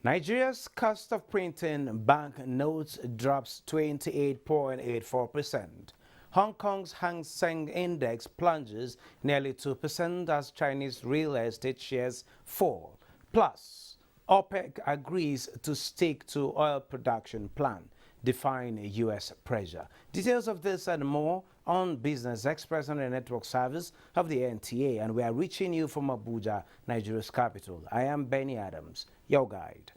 Nigeria's cost of printing bank notes drops 28.84%. Hong Kong's Hang Seng Index plunges nearly 2% as Chinese real estate shares fall. Plus, OPEC agrees to stick to oil production plan, defying U.S. pressure. Details of this and more on Business Express on the network service of the NTA, and we are reaching you from Abuja, Nigeria's capital. I am Benny Adams, your guide.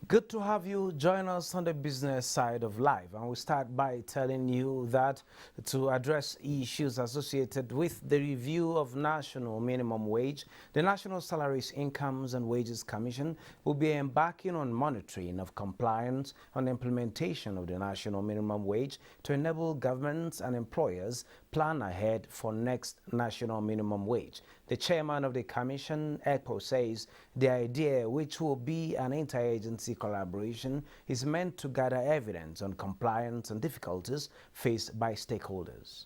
Good to have you join us on the business side of life, and we'll start by telling you that to address issues associated with the review of national minimum wage, the National Salaries, Incomes and Wages Commission will be embarking on monitoring of compliance on implementation of the national minimum wage to enable governments and employers plan ahead for next national minimum wage. The chairman of the commission, ECPO, says the idea, which will be an interagency collaboration, is meant to gather evidence on compliance and difficulties faced by stakeholders.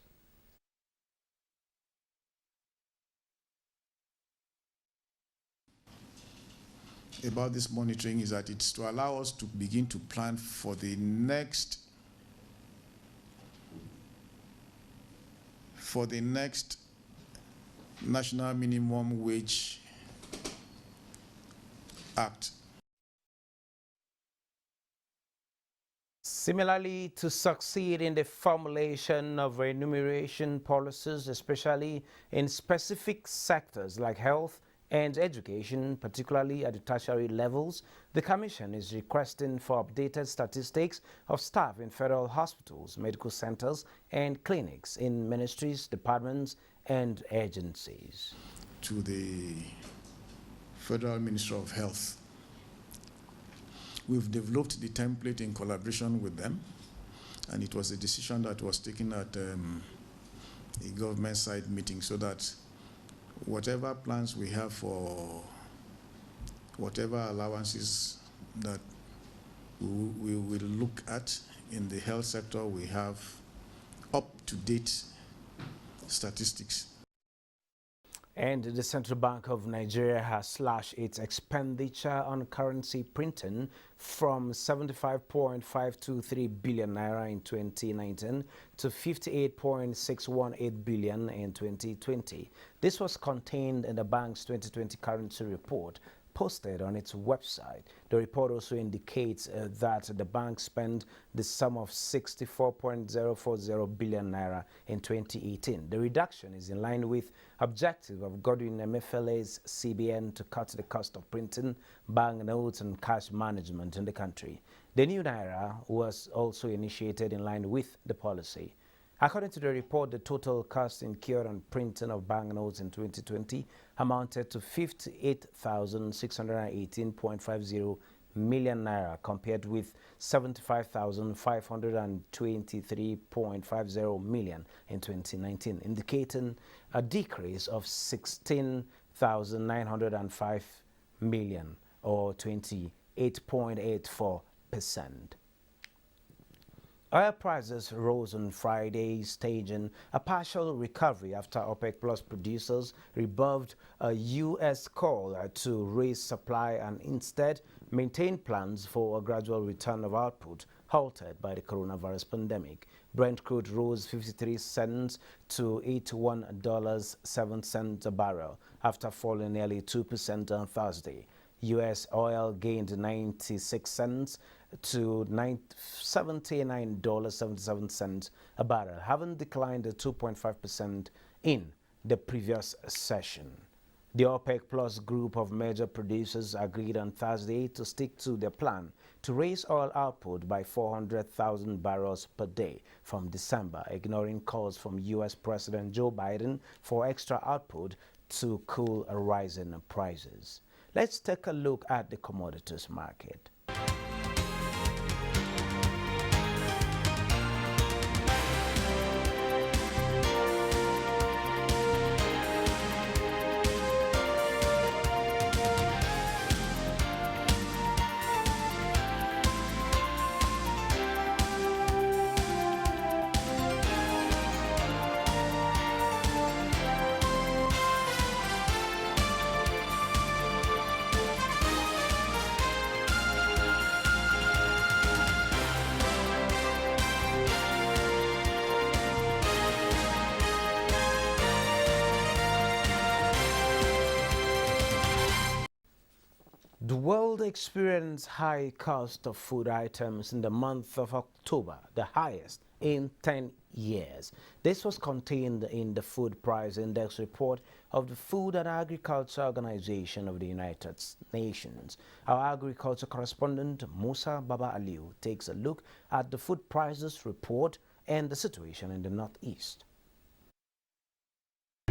About this monitoring is that it's to allow us to begin to plan for the next National Minimum Wage Act. Similarly, to succeed in the formulation of remuneration policies, especially in specific sectors like health and education, particularly at the tertiary levels, the Commission is requesting for updated statistics of staff in federal hospitals, medical centers, and clinics in ministries, departments, and agencies. To the Federal Ministry of Health. We've developed the template in collaboration with them, and it was a decision that was taken at a government side meeting, so that whatever plans we have for whatever allowances that we will look at in the health sector, we have up-to-date statistics. And the Central Bank of Nigeria has slashed its expenditure on currency printing from 75.523 billion naira in 2019 to 58.618 billion in 2020. This was contained in the bank's 2020 currency report posted on its website. The report also indicates that the bank spent the sum of 64.040 billion naira in 2018. The reduction is in line with objective of Godwin Emefiele's CBN to cut the cost of printing banknotes and cash management in the country. The new naira was also initiated in line with the policy. According to the report, the total cost incurred on printing of banknotes in 2020 amounted to 58,618.50 million naira, compared with 75,523.50 million in 2019, indicating a decrease of 16,905 million, or 28.84%. Oil prices rose on Friday, staging a partial recovery after OPEC Plus producers rebuffed a U.S. call to raise supply and instead maintain plans for a gradual return of output halted by the coronavirus pandemic. Brent crude rose 53 cents to $81.07 a barrel after falling nearly 2% on Thursday. U.S. oil gained 96 cents to $79.77 a barrel, having declined 2.5% in the previous session. The OPEC Plus group of major producers agreed on Thursday to stick to their plan to raise oil output by 400,000 barrels per day from December, ignoring calls from U.S. President Joe Biden for extra output to cool rising prices. Let's take a look at the commodities market. The world experienced high cost of food items in the month of October, the highest in 10 years. This was contained in the Food Price Index report of the Food and Agriculture Organization of the United Nations. Our agriculture correspondent Musa Baba Aliu takes a look at the food prices report and the situation in the Northeast.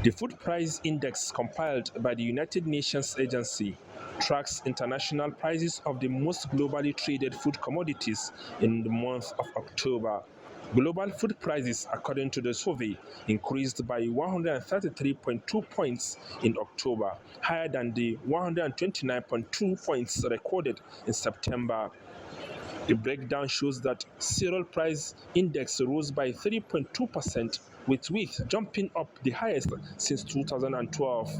The Food Price Index, compiled by the United Nations Agency, tracks international prices of the most globally traded food commodities in the month of October. Global food prices, according to the survey, increased by 133.2 points in October, higher than the 129.2 points recorded in September. The breakdown shows that cereal price index rose by 3.2%, with wheat jumping up the highest since 2012.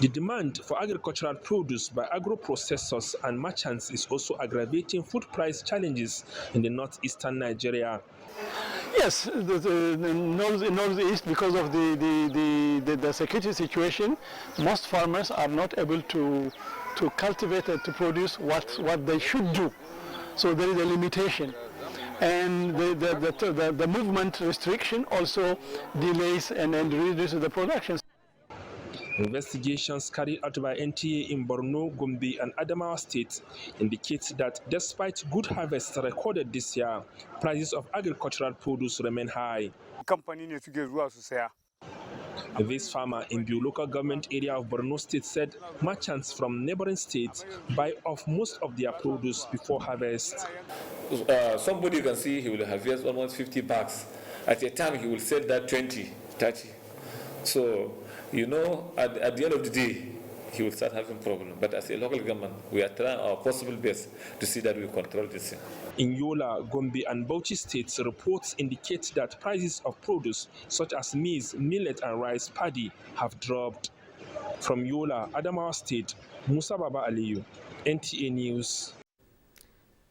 The demand for agricultural produce by agro-processors and merchants is also aggravating food price challenges in the northeastern Nigeria. Yes, the northeast, because of the security situation, most farmers are not able to cultivate and to produce what they should do. So there is a limitation, and the movement restriction also delays and reduces the production. Investigations carried out by NTA in Borno, Gombe, and Adamawa states indicate that despite good harvests recorded this year, prices of agricultural produce remain high. This farmer in the local government area of Borno State said merchants from neighboring states buy off most of their produce before harvest. Somebody can see he will harvest almost 50 bags. At a time, he will sell that 20, 30. So, you know, at the end of the day, he will start having problems. But as a local government, we are trying our possible best to see that we control this thing. In Yola, Gombe, and Bauchi states, reports indicate that prices of produce such as maize, millet, and rice paddy have dropped. From Yola, Adamawa State, Musa Baba Aliyu, NTA News.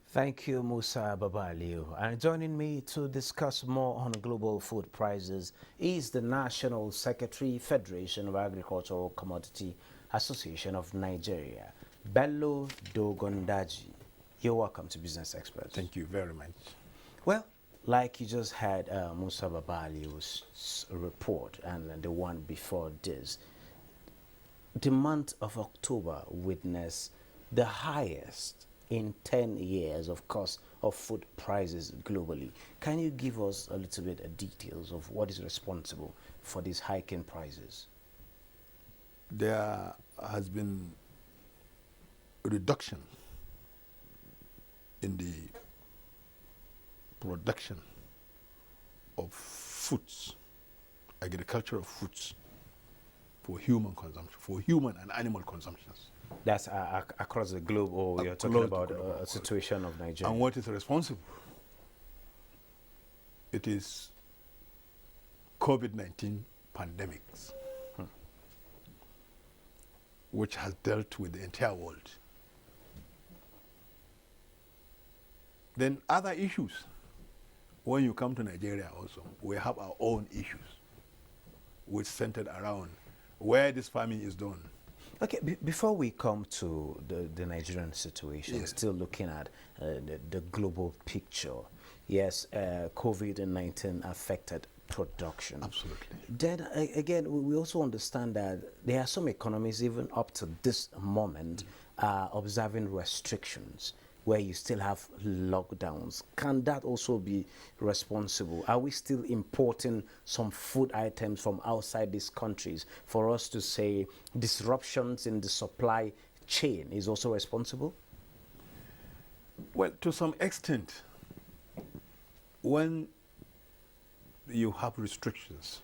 Thank you, Musa Baba Aliu. And joining me to discuss more on global food prices is the National Secretary, Federation of Agricultural Commodity Association of Nigeria, Bello Dogondaji. You're welcome to Business Experts. Thank you very much. Well, like you just had Musa Baba Aliu's report and the one before this, the month of October witnessed the highest in 10 years, of course, of food prices globally. Can you give us a little bit of details of what is responsible for these hiking prices? There has been a reduction in the production of foods, agricultural foods, for human consumption, for human and animal consumptions. That's across the globe, or you're talking about a situation of Nigeria? And what is responsible It is COVID-19 pandemics, which has dealt with the entire world. Then other issues. When you come to Nigeria also, we have our own issues, which centered around where this farming is done. Okay, before we come to the Nigerian situation, Yes. still looking at the global picture. Yes, COVID-19 affected production. Absolutely. Then again, we also understand that there are some economies, even up to this moment, observing restrictions where you still have lockdowns. Can that also be responsible? Are we still importing some food items from outside these countries for us to say disruptions in the supply chain is also responsible? Well, to some extent, when you have restrictions,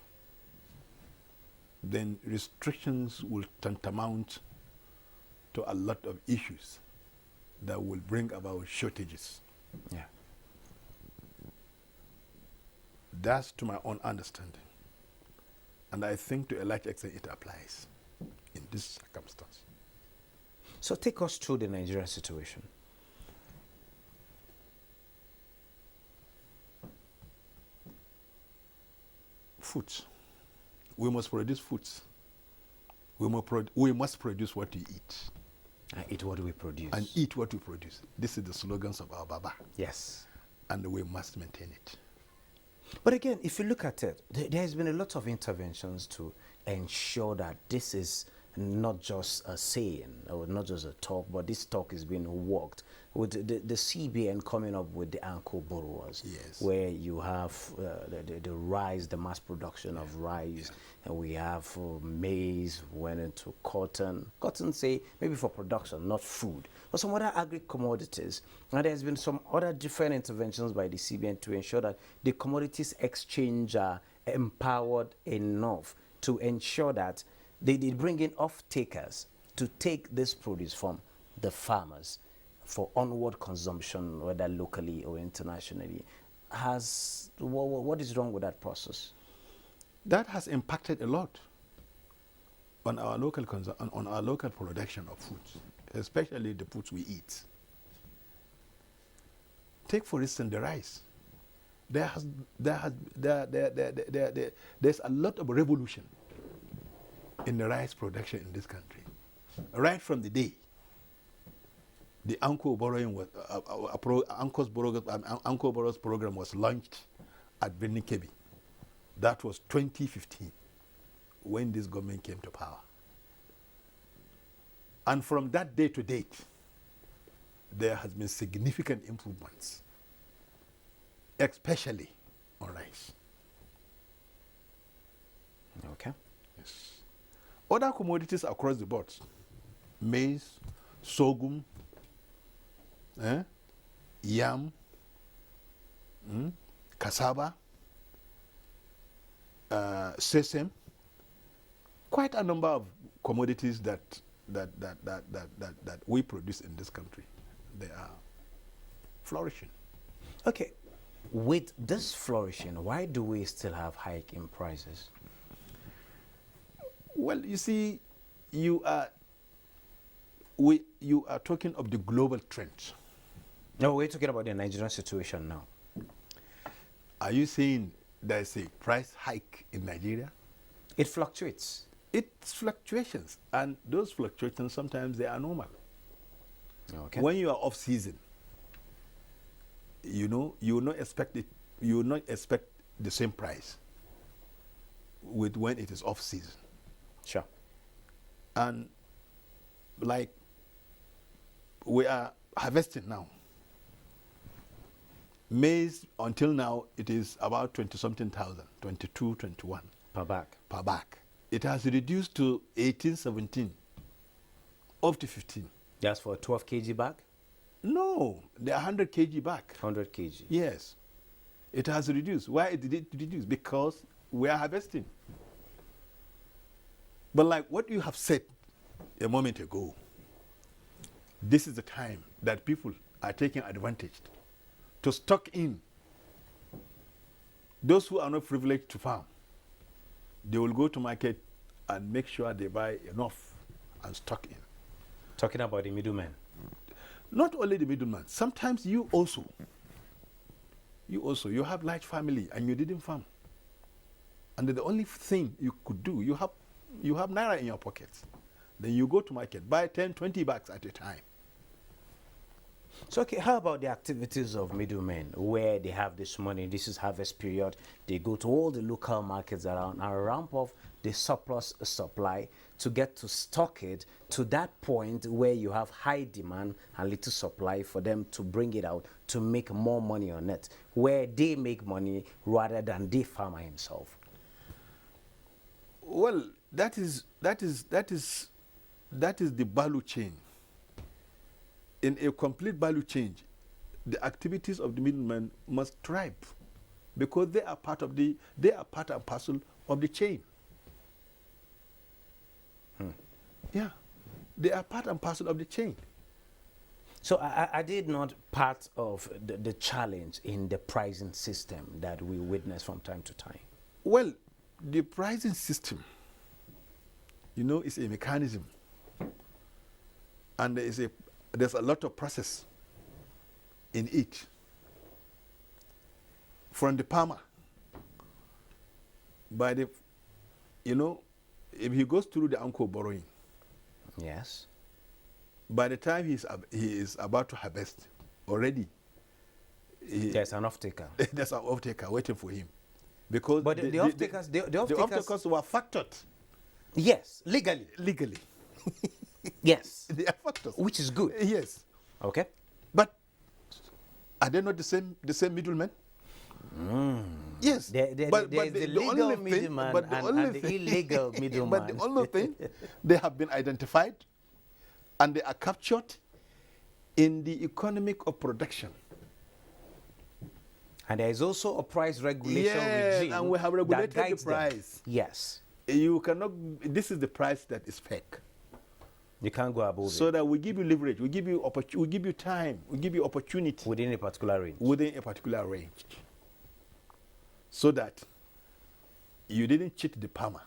then restrictions will tantamount to a lot of issues that will bring about shortages. Yeah. That's to my own understanding. And I think to a large extent it applies in this circumstance. So take us through the Nigerian situation. Foods. We must produce foods. We must produce what we eat. Eat what we produce. And eat what we produce. This is the slogans of our Baba. Yes. And we must maintain it. But again, if you look at it, there has been a lot of interventions to ensure that this is not just a saying or not just a talk, but this talk is being worked with the CBN coming up with the anchor borrowers, Yes. where you have the rice, the mass production of rice, and we have maize, went into cotton, say maybe for production, not food, but some other agri-commodities. And there's been some other different interventions by the CBN to ensure that the commodities exchange are empowered enough to ensure that they bring in off-takers to take this produce from the farmers for onward consumption, whether locally or internationally. What is wrong with that process? That has impacted a lot on our local on our local production of foods, especially the foods we eat. Take for instance the rice. There's a lot of revolution in the rice production in this country, right from the day the Anchor borrowing was Anchor borrows program was launched at Benin Kebbi. That was 2015 when this government came to power. And from that day to date, there has been significant improvements, especially on rice. Okay. Yes. Other commodities across the board, maize, sorghum, yam, cassava, sesame, quite a number of commodities that we produce in this country. They are flourishing. Okay. With this flourishing, why do we still have hike in prices? Well, you see, you are talking of the global trend. No, we're talking about the Nigerian situation now. Are you saying there's a price hike in Nigeria? It fluctuates. It's fluctuations, and those fluctuations sometimes they are normal. Okay. When you are off season, you will not expect it. You will not expect the same price with when it is off season. Sure. And like we are harvesting now. Maize until now it is about 20-something thousand, 22, 21 Per bag. per bag. It has reduced to 18, 17, up to 15. That's for a 12 kg bag? No, the 100 kg bag. 100 kg. Yes, it has reduced. Why did it reduce? Because we are harvesting. But like what you have said a moment ago, this is the time that people are taking advantage to stock in Those who are not privileged to farm, they will go to market and make sure they buy enough and stock in. Talking about the middlemen. Not only the middleman, sometimes you have large family and you didn't farm. And the only thing you could do, you have naira in your pockets. Then you go to market, buy 10, 20 bags at a time. So, okay, how about the activities of middlemen where they have this money, this is harvest period, they go to all the local markets around and ramp up the surplus supply to get to stock it to that point where you have high demand and little supply for them to bring it out to make more money on it, where they make money rather than the farmer himself? Well, that is the value chain. In a complete value chain, the activities of the middlemen must thrive because they are part and parcel of the chain. Yeah, they are part and parcel of the chain. So I did not part of the challenge in the pricing system that we witness from time to time. Well, the pricing system, is a mechanism, and there's a lot of process in it. From the farmer, if he goes through the anchor borrowing, yes, by the time he is about to harvest, already there's an off-taker. There's an off-taker waiting for him, because but the off-takers were factored. Yes, legally. Yes, They are factors, which is good. Yes, Okay. but are they not the same middlemen? Yes, There's the legal middleman and the illegal middleman. But the only thing, they have been identified and they are captured in the economic of production. And there is also a price regulation regime. And we have regulated the price. Them. Yes. You cannot, this is the price that is fake. You can't go above so it. that we give you leverage, we give you time, we give you opportunity. Within a particular range. Within a particular range. So that you didn't cheat the farmer.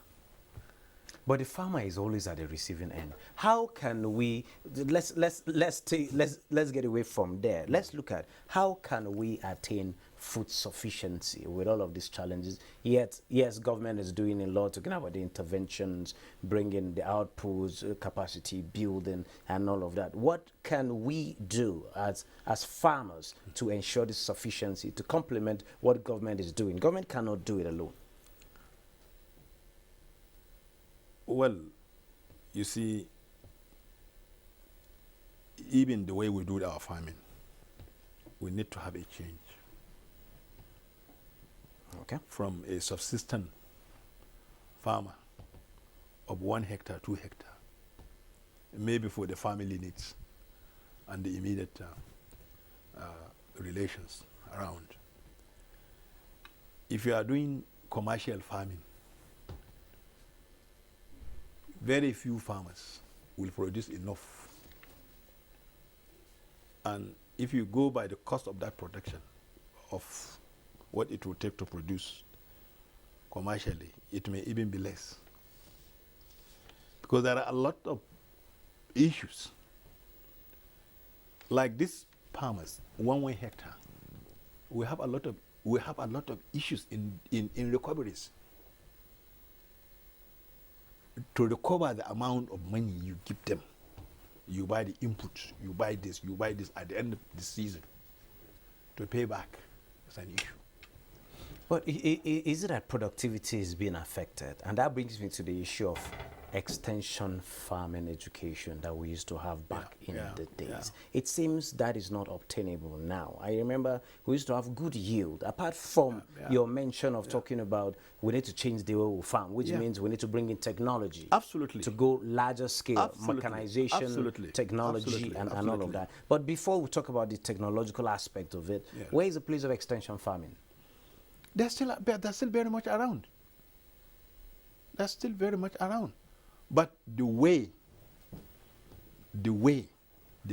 But the farmer is always at the receiving end. How can we, let's get away from there. Let's look at how can we attain food sufficiency with all of these challenges. Yet, yes, government is doing a lot, talking about the interventions, bringing the outputs, capacity building, and all of that. What can we do as farmers to ensure this sufficiency, to complement what government is doing? Government cannot do it alone. Well, you see, even the way we do our farming, we need to have a change. Okay. From a subsistent farmer of 1 hectare, 2 hectare, maybe for the family needs and the immediate relations around. If you are doing commercial farming, very few farmers will produce enough. And if you go by the cost of that production, of what it will take to produce commercially, it may even be less. Because there are a lot of issues. Like these farmers, 1 hectare, we have a lot of issues in recoveries. To recover the amount of money you give them, you buy the inputs, you buy this at the end of the season. To pay back is an issue. But is it that productivity is being affected? And that brings me to the issue of extension farming education that we used to have back in the days. Yeah. It seems that is not obtainable now. I remember we used to have good yield, apart from your mention of talking about we need to change the way we farm, which means we need to bring in technology. Absolutely. To go larger scale, Absolutely. mechanization, Absolutely. technology, Absolutely. and Absolutely. all of that. But before we talk about the technological aspect of it, where is the place of extension farming? They're still very much around. They're still very much around. But the way they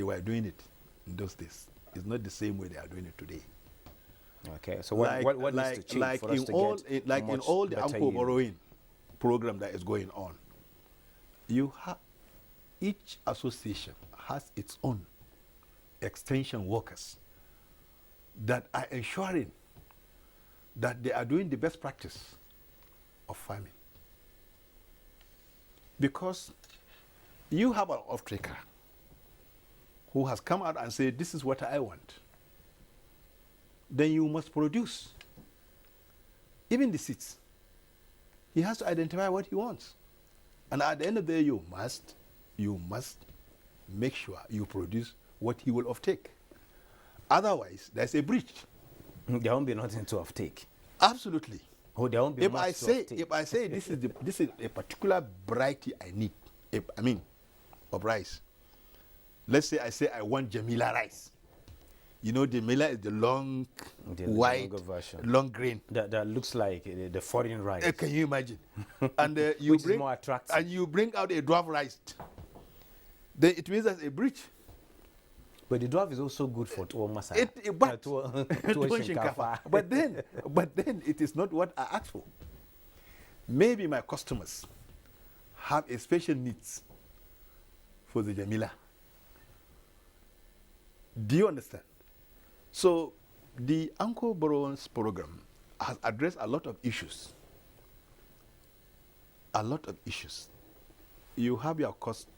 were doing it in those days is not the same way they are doing it today. Okay, so what needs to change for us to get like in much all the better anchor yield? borrowing program that is going on, each association has its own extension workers that are ensuring that they are doing the best practice of farming. Because you have an off-taker who has come out and said, this is what I want. Then you must produce. Even the seeds. He has to identify what he wants. And at the end of the day, you must make sure you produce what he will offtake. Otherwise, there's a breach. There won't be nothing to offtake. Absolutely. Oh, there won't be If much I to say, offtake. if I say this is a particular variety I need, of rice. Let's say I want Jamila rice. You know, Jamila is the long, white, long grain. That looks like the foreign rice. Can you imagine? And Which is more attractive. And you bring out a dwarf rice. Then it means that's a breach. But the dwarf is also good for tuwo masara. But then it is not what I asked for. Maybe my customers have a special needs for the Jamila. Do you understand? So the Anchor Borrowers Program has addressed a lot of issues. A lot of issues. You have your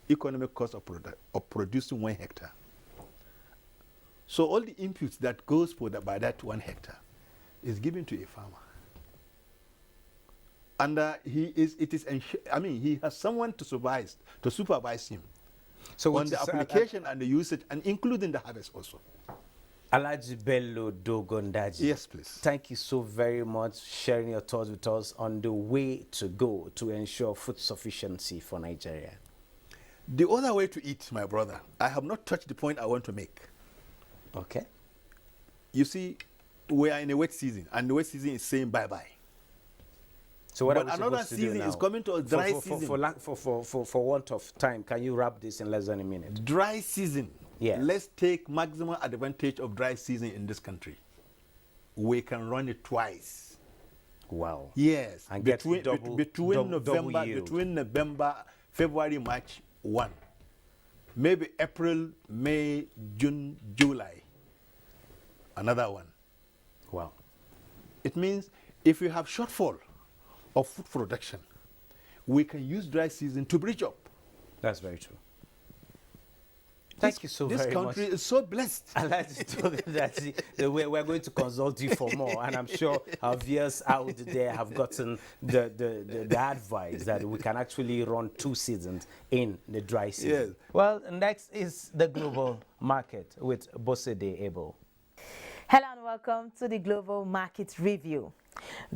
economic cost of producing 1 hectare. So all the inputs that goes by that 1 hectare is given to a farmer. And he has someone to supervise him. So on the application and the usage, and including the harvest also. Alhaji Bello Dogondaji. Yes, please. Thank you so very much sharing your thoughts with us on the way to go to ensure food sufficiency for Nigeria. The other way to eat, my brother, I have not touched the point I want to make. Okay. You see, we are in a wet season, and the wet season is saying bye-bye. So what but another season is coming to a dry season. For want of time, can you wrap this in less than a minute? Dry season. Yeah. Let's take maximum advantage of dry season in this country. We can run it twice. Wow. Yes. And between double November, February, March 1. Maybe April, May, June, July. Another one. Wow. It means if we have shortfall of food production, we can use dry season to bridge up. That's very true. Thank you so very much. This country is so blessed. We're going to consult you for more, and I'm sure our viewers out there have gotten the advice that we can actually run 2 seasons in the dry season. Yes. Well, next is the global market with Bosede Abel. Hello and welcome to the Global Market Review.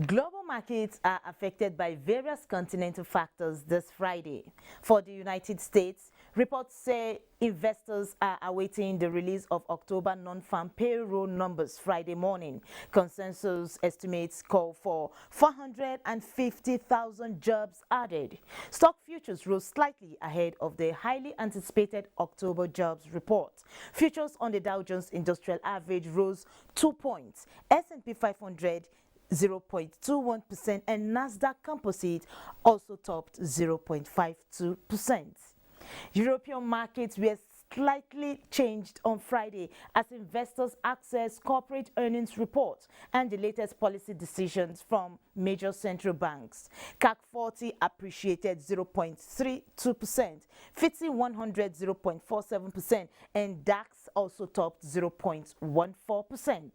Global markets are affected by various continental factors this Friday. For the United States, reports say investors are awaiting the release of October non-farm payroll numbers Friday morning. Consensus estimates call for 450,000 jobs added. Stock futures rose slightly ahead of the highly anticipated October jobs report. Futures on the Dow Jones Industrial Average rose 2 points. S&P 500 0.21% and Nasdaq Composite also topped 0.52%. European markets were slightly changed on Friday as investors access corporate earnings reports and the latest policy decisions from major central banks. CAC 40 appreciated 0.32%, FTSE 100 0.47%, and DAX also topped 0.14%.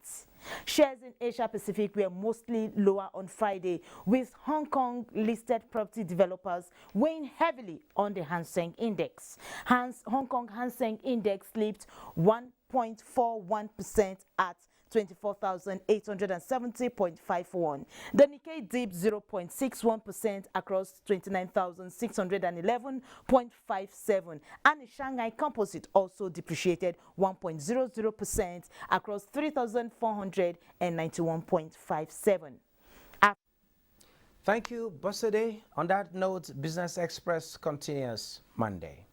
Shares in Asia Pacific were mostly lower on Friday, with Hong Kong listed property developers weighing heavily on the Hang Seng Index. Hong Kong Hang Seng Index slipped 1.41% at 24,870.51. The Nikkei dipped 0.61% across 29,611.57, and the Shanghai Composite also depreciated 1.00% across 3,491.57. Thank you, Bosede. On that note, Business Express continues Monday.